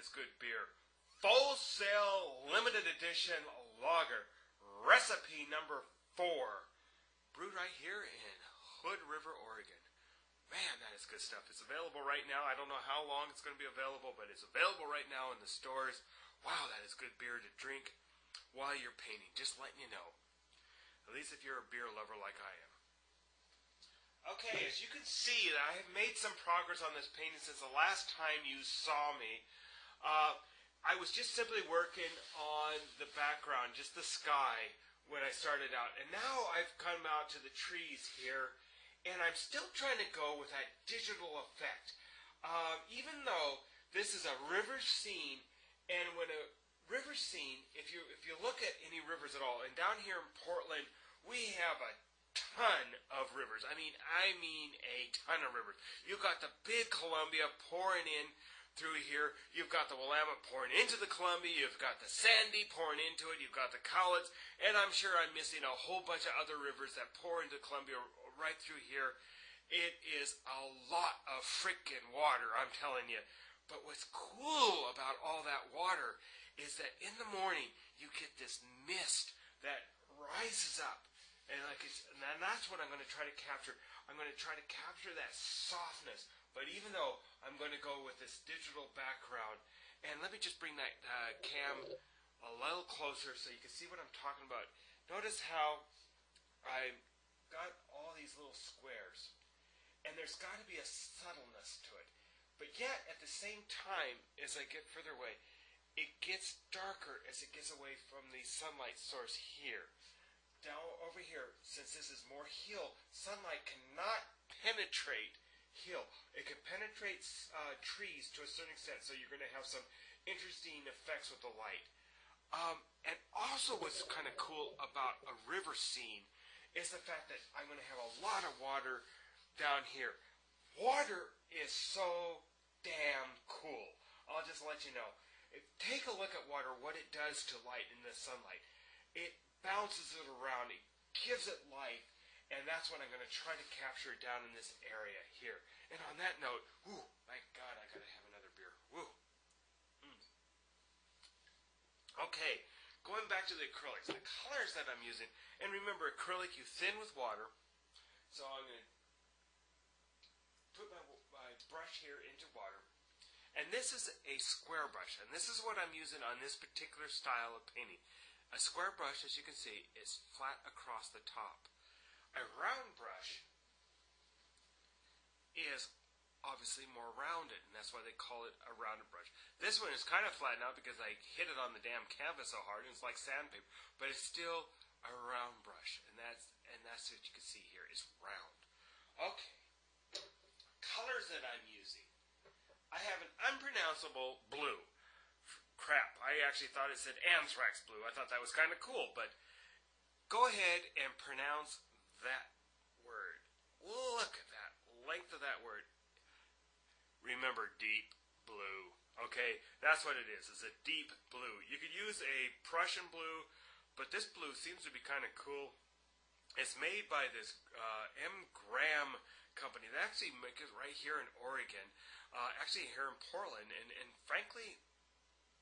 is good beer. Full Sail Limited Edition Lager. Recipe number 4. Brewed right here in Hood River, Oregon. Man, that is good stuff. It's available right now. I don't know how long it's going to be available, but it's available right now in the stores. Wow, that is good beer to drink while you're painting. Just letting you know. At least if you're a beer lover like I am. Okay, as you can see, I have made some progress on this painting since the last time you saw me. I was just simply working on the background, just the sky, when I started out. And now I've come out to the trees here, and I'm still trying to go with that digital effect. Even though this is a river scene, and when a river scene, if you look at any rivers at all, and down here in Portland, we have a ton of rivers. I mean a ton of rivers. You've got the big Columbia pouring in through here. You've got the Willamette pouring into the Columbia. You've got the Sandy pouring into it. You've got the Cowlitz. And I'm sure I'm missing a whole bunch of other rivers that pour into Columbia right through here. It is a lot of frickin' water, I'm telling you. But what's cool about all that water is that in the morning you get this mist that rises up. And that's what I'm going to try to capture. I'm going to try to capture that softness. But even though I'm going to go with this digital background, and let me just bring that cam a little closer so you can see what I'm talking about. Notice how I got all these little squares. And there's got to be a subtleness to it. But yet, at the same time, as I get further away, it gets darker as it gets away from the sunlight source here. Down over here, since this is more hill, sunlight cannot penetrate hill. It can penetrate trees to a certain extent, so you're going to have some interesting effects with the light. And also what's kind of cool about a river scene is the fact that I'm going to have a lot of water down here. Water is so damn cool. I'll just let you know. Take a look at water, what it does to light in the sunlight. It bounces it around, it gives it life, and that's what I'm going to try to capture down in this area here. And on that note, whoo, my God, I got to have another beer. Woo. Okay, going back to the acrylics, the colors that I'm using, and remember, acrylic you thin with water, so I'm going to put my brush here into water. And this is a square brush, and this is what I'm using on this particular style of painting. A square brush, as you can see, is flat across the top. A round brush is obviously more rounded, and that's why they call it a rounded brush. This one is kind of flat now because I hit it on the damn canvas so hard, and it's like sandpaper, but it's still a round brush, and that's what you can see here is round. Okay, colors that I'm using. I have an unpronounceable blue. Crap, I actually thought it said anthrax blue. I thought that was kind of cool, but go ahead and pronounce that word. Look at that length of that word. Remember, deep blue. Okay, that's what it is. It's a deep blue. You could use a Prussian blue, but this blue seems to be kind of cool. It's made by this M. Graham company. They actually make it right here in Oregon, actually here in Portland, and frankly,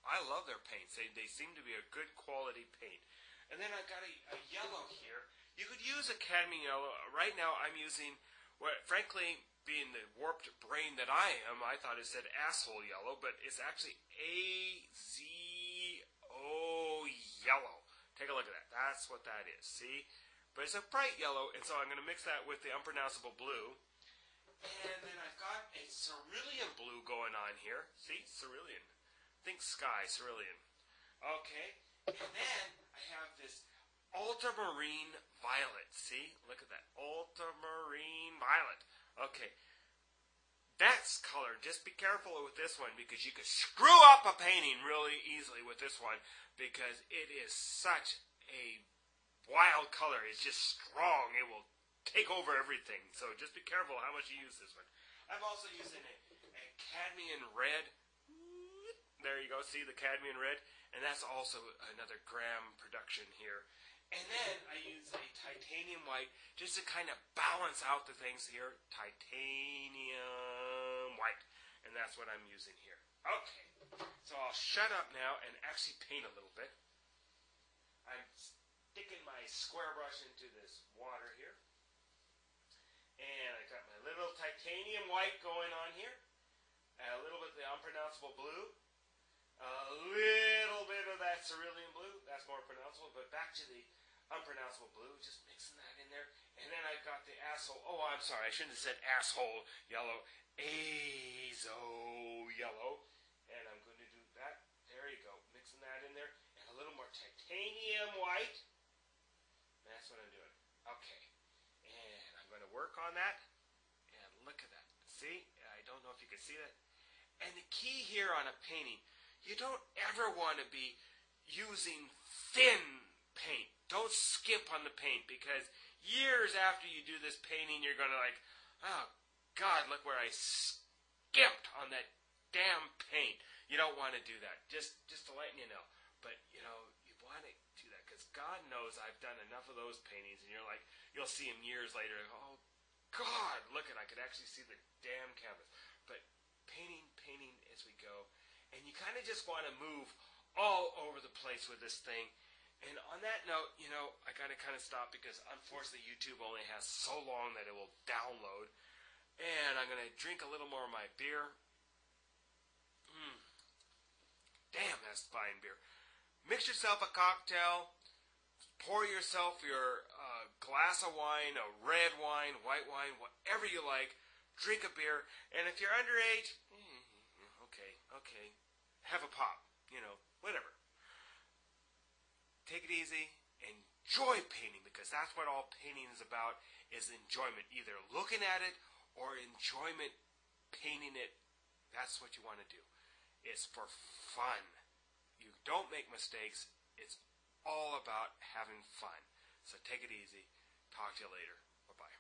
I love their paints. They seem to be a good quality paint. And then I've got a yellow here. You could use a cadmium yellow. Right now I'm using, what, frankly, being the warped brain that I am, I thought it said asshole yellow, but it's actually A-Z-O yellow. Take a look at that. That's what that is. See? But it's a bright yellow, and so I'm going to mix that with the unpronounceable blue. And then I've got a cerulean blue going on here. See? Cerulean. Think sky, cerulean. Okay, and then I have this ultramarine violet. See? Look at that. Ultramarine violet. Okay. That's color. Just be careful with this one because you could screw up a painting really easily with this one because it is such a wild color. It's just strong. It will take over everything. So just be careful how much you use this one. I'm also using a cadmium red. There you go, see the cadmium red? And that's also another Graham production here. And then I use a titanium white just to kind of balance out the things here. Titanium white. and that's what I'm using here. Okay, so I'll shut up now and actually paint a little bit. I'm sticking my square brush into this water here. And I got my little titanium white going on here. A little bit of the unpronounceable blue. A little bit of that cerulean blue. That's more pronounceable. But back to the unpronounceable blue. Just mixing that in there. And then I've got the asshole. Oh, I'm sorry. I shouldn't have said asshole yellow. Azo yellow. And I'm going to do that. There you go. Mixing that in there. And a little more titanium white. That's what I'm doing. Okay. And I'm going to work on that. And look at that. See? I don't know if you can see that. And the key here on a painting, you don't ever want to be using thin paint. Don't skimp on the paint, because years after you do this painting, you're going to like, oh, God, look where I skimped on that damn paint. You don't want to do that, just to let you know. But, you know, you want to do that, because God knows I've done enough of those paintings, and you're like, you'll see them years later, oh, God, look at, I could actually see the damn canvas. But painting as we go. And you kind of just want to move all over the place with this thing. And on that note, you know, I got to kind of stop, because unfortunately YouTube only has so long that it will download. And I'm going to drink a little more of my beer. Damn, that's fine beer. Mix yourself a cocktail. Pour yourself your glass of wine, a red wine, white wine, whatever you like. Drink a beer. And if you're underage, okay. Have a pop. You know, whatever. Take it easy. Enjoy painting, because that's what all painting is about, is enjoyment. Either looking at it or enjoyment painting it. That's what you want to do. It's for fun. You don't make mistakes. It's all about having fun. So take it easy. Talk to you later. Bye-bye.